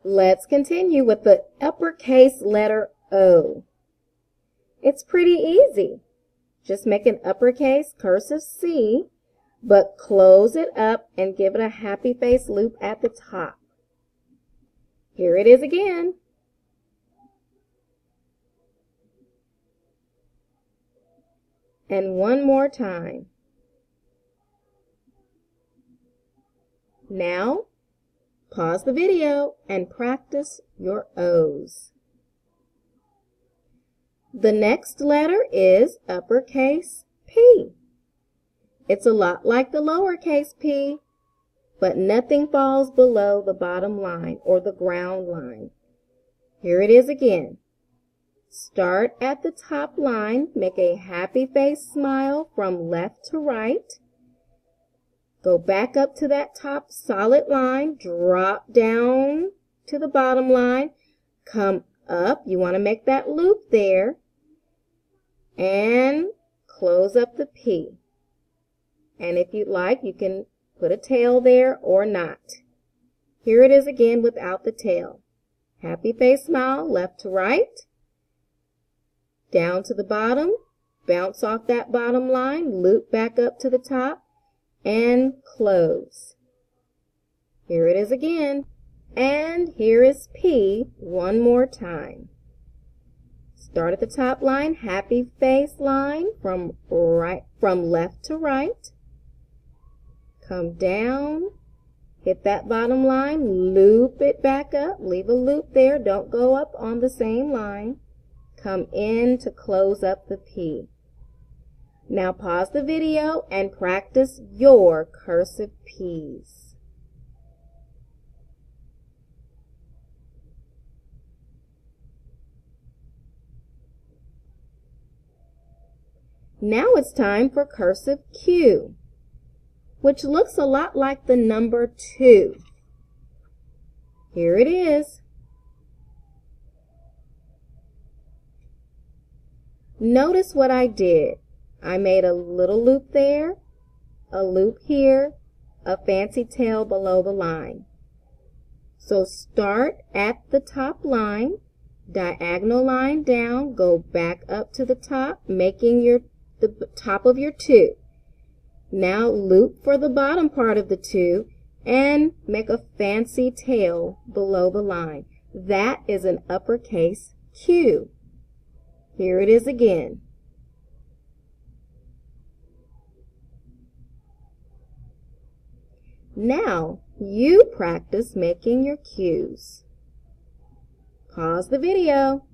Let's continue with the uppercase letter O. It's pretty easy. Just make an uppercase cursive C, but close it up and give it a happy face loop at the top. Here it is again. And one more time. Now, pause the video and practice your O's. The next letter is uppercase P. It's a lot like the lowercase p, but nothing falls below the bottom line or the ground line. Here it is again. Start at the top line, make a happy face smile from left to right. Go back up to that top solid line, drop down to the bottom line, come up, you want to make that loop there, and close up the P. And if you'd like, you can put a tail there or not. Here it is again without the tail. Happy face smile, left to right, down to the bottom, bounce off that bottom line, loop back up to the top, and close. Here it is again. And here is P one more time. Start at the top line, happy face line from left to right. Come down, hit that bottom line, loop it back up, leave a loop there, don't go up on the same line. Come in to close up the P. Now pause the video and practice your cursive P's. Now it's time for cursive Q, which looks a lot like the number 2. Here it is. Notice what I did. I made a little loop there, a loop here, a fancy tail below the line. So start at the top line, diagonal line down, go back up to the top, making the top of your 2. Now loop for the bottom part of the 2 and make a fancy tail below the line. That is an uppercase Q. Here it is again. Now you practice making your Q's. Pause the video.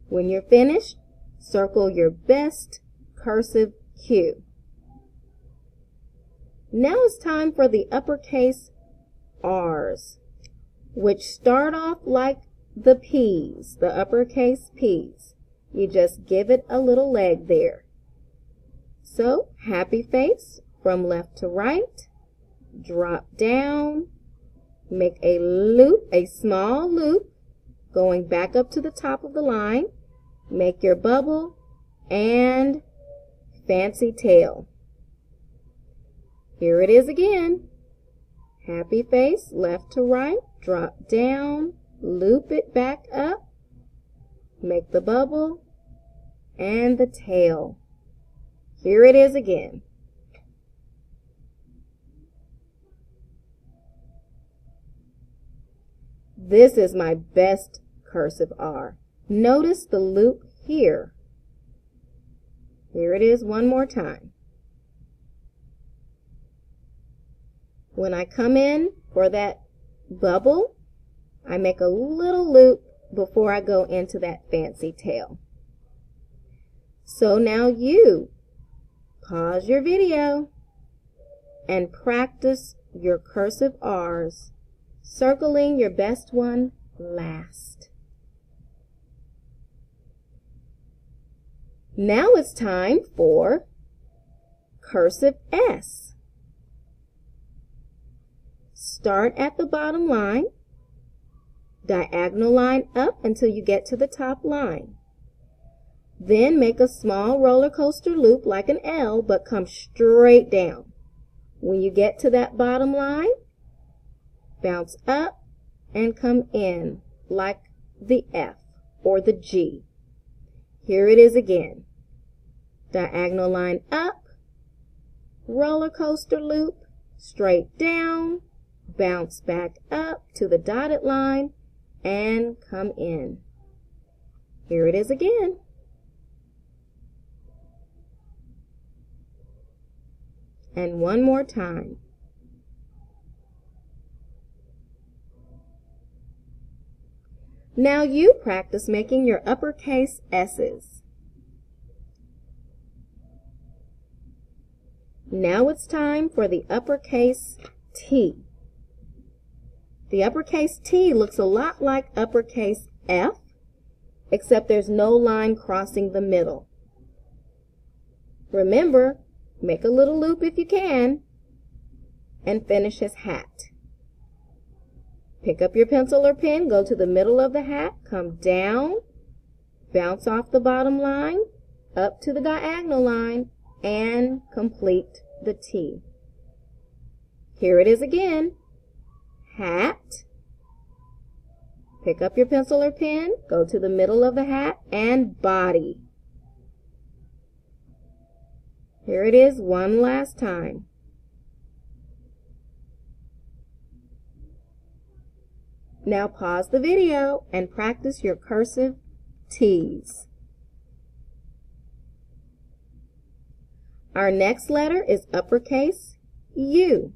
When you're finished, circle your best cursive Q. Now it's time for the uppercase R's, which start off like the P's, the uppercase P's. You just give it a little leg there. So, happy face from left to right, drop down, make a loop, a small loop, going back up to the top of the line, make your bubble, and fancy tail. Here it is again. Happy face, left to right, drop down, loop it back up, make the bubble, and the tail. Here it is again. This is my best cursive R. Notice the loop here. Here it is one more time. When I come in for that bubble, I make a little loop before I go into that fancy tail. So now you pause your video and practice your cursive R's, circling your best one last. Now it's time for cursive S. Start at the bottom line, diagonal line up until you get to the top line. Then make a small roller coaster loop like an L, but come straight down. When you get to that bottom line, bounce up and come in like the F or the G. Here it is again. Diagonal line up, roller coaster loop, straight down, bounce back up to the dotted line, and come in. Here it is again. And one more time. Now you practice making your uppercase S's. Now it's time for the uppercase T. The uppercase T looks a lot like uppercase F, except there's no line crossing the middle. Remember, make a little loop if you can, and finish his hat. Pick up your pencil or pen, go to the middle of the hat, come down, bounce off the bottom line, up to the diagonal line, and complete the T. Here it is again. Hat. Pick up your pencil or pen, go to the middle of the hat, and body. Here it is one last time. Now pause the video and practice your cursive T's. Our next letter is uppercase U.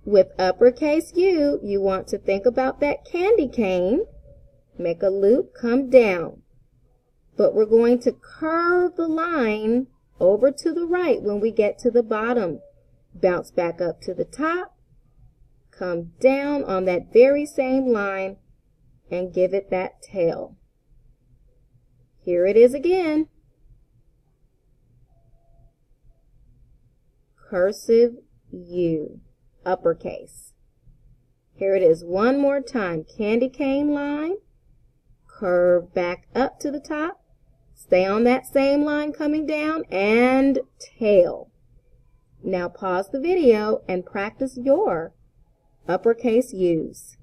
With uppercase U, you want to think about that candy cane. Make a loop, come down. But we're going to curve the line over to the right when we get to the bottom. Bounce back up to the top, come down on that very same line, and give it that tail. Here it is again. Cursive U, uppercase. Here it is one more time. Candy cane line, curve back up to the top, stay on that same line coming down, and tail. Now pause the video and practice your uppercase U's.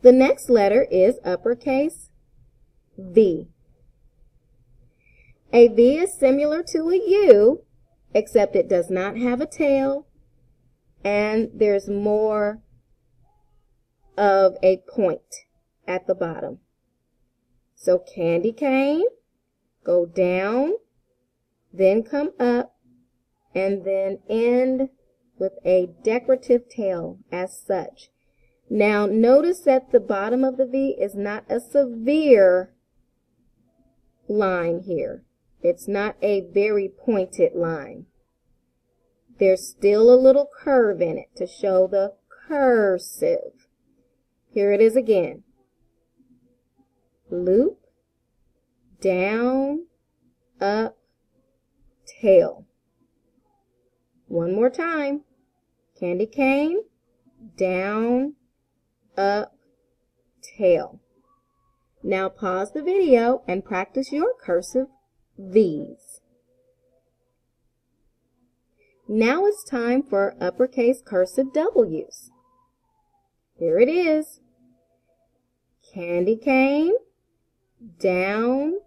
The next letter is uppercase V. A V is similar to a U, except it does not have a tail, and there's more of a point at the bottom. So candy cane, go down, then come up, and then end with a decorative tail as such. Now notice that the bottom of the V is not a severe line here. It's not a very pointed line. There's still a little curve in it to show the cursive. Here it is again. Loop, down, up, tail. One more time. Candy cane, down, up, tail. Now pause the video and practice your cursive V's. Now it's time for uppercase cursive W's. Here it is. Candy cane, down,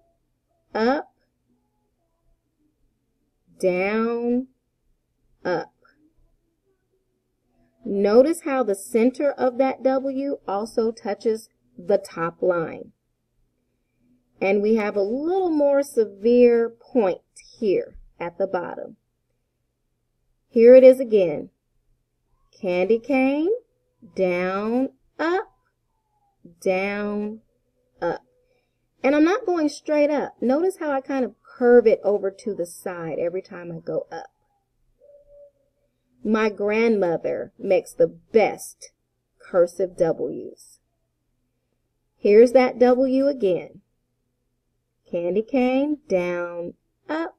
up, down, up. Notice how the center of that W also touches the top line. And we have a little more severe point here at the bottom. Here it is again. Candy cane, down, up, down, up. And I'm not going straight up. Notice how I kind of curve it over to the side every time I go up. My grandmother makes the best cursive W's. Here's that W again. Candy cane, down, up,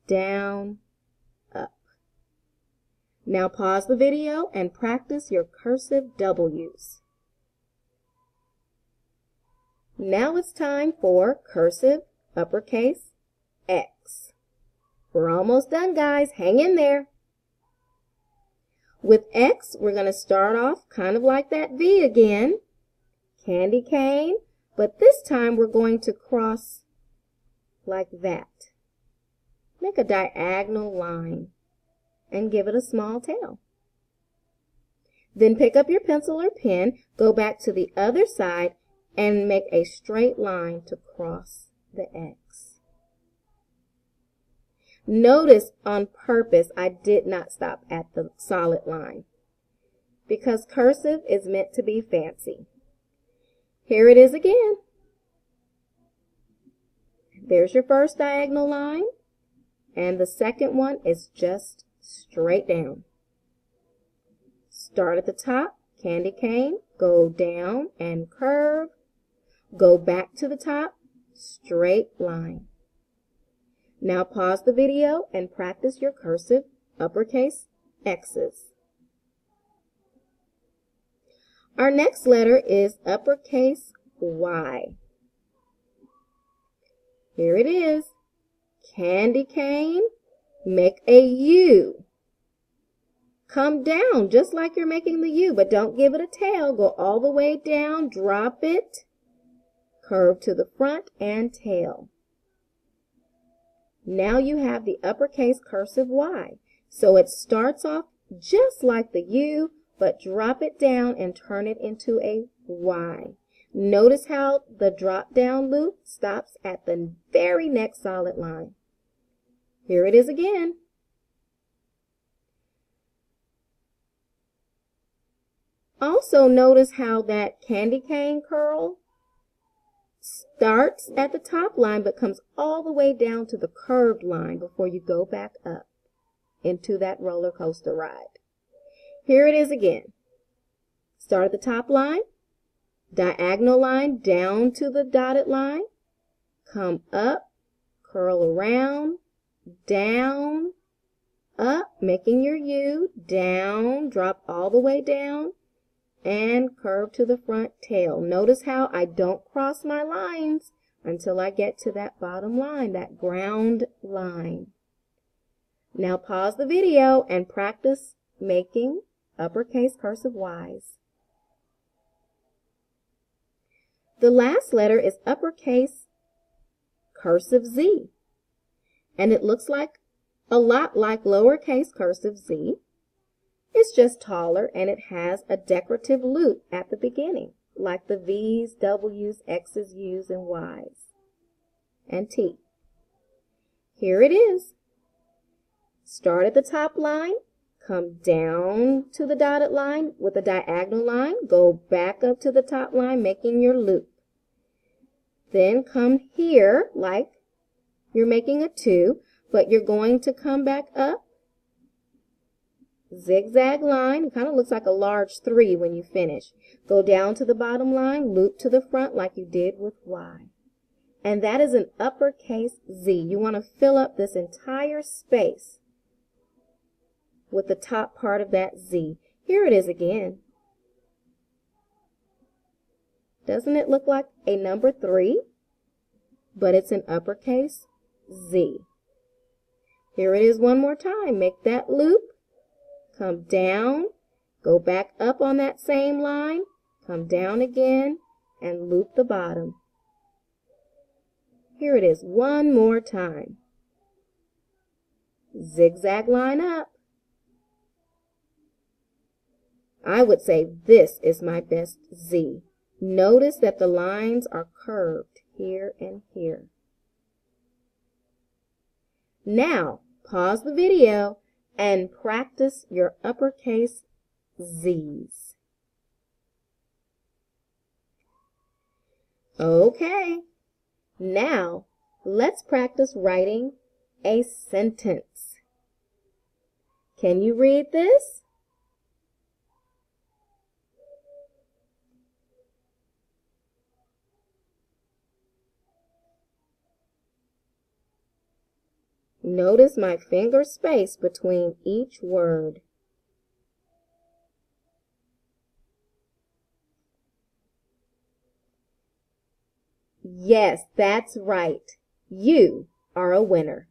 down, up. Now pause the video and practice your cursive W's. Now it's time for cursive uppercase X. We're almost done, guys. Hang in there. With X, we're going to start off kind of like that V again. Candy cane. But this time we're going to cross like that. Make a diagonal line and give it a small tail. Then pick up your pencil or pen, go back to the other side, and make a straight line to cross the X. Notice on purpose I did not stop at the solid line because cursive is meant to be fancy. Here it is again. There's your first diagonal line, and the second one is just straight down. Start at the top, candy cane, go down and curve, go back to the top, straight line. Now pause the video and practice your cursive uppercase X's. Our next letter is uppercase Y. Here it is. Candy cane, make a U. Come down just like you're making the U, but don't give it a tail. Go all the way down, drop it, curve to the front and tail. Now you have the uppercase cursive Y. So it starts off just like the U, but drop it down and turn it into a Y. Notice how the drop down loop stops at the very next solid line. Here it is again. Also notice how that candy cane curl starts at the top line but comes all the way down to the curved line before you go back up into that roller coaster ride. Here it is again. Start at the top line, diagonal line down to the dotted line, come up, curl around, down, up, making your U, down, drop all the way down, and curve to the front tail. Notice how I don't cross my lines until I get to that bottom line, that ground line. Now pause the video and practice making uppercase cursive Y's. The last letter is uppercase cursive Z, and it looks like a lot like lowercase cursive Z. It's just taller and it has a decorative loop at the beginning, like the V's, W's, X's, U's, and Y's, and T. Here it is. Start at the top line, come down to the dotted line with a diagonal line, go back up to the top line, making your loop. Then come here like you're making a 2, but you're going to come back up. Zigzag line, it kind of looks like a large 3 when you finish. Go down to the bottom line, loop to the front like you did with Y. And that is an uppercase Z. You want to fill up this entire space with the top part of that Z. Here it is again. Doesn't it look like a number 3? But it's an uppercase Z. Here it is one more time. Make that loop. Come down, go back up on that same line, come down again, and loop the bottom. Here it is one more time. Zigzag line up. I would say this is my best Z. Notice that the lines are curved here and here. Now, pause the video and practice your uppercase Z's. Okay, now let's practice writing a sentence. Can you read this? Notice my finger space between each word. Yes, that's right. You are a winner.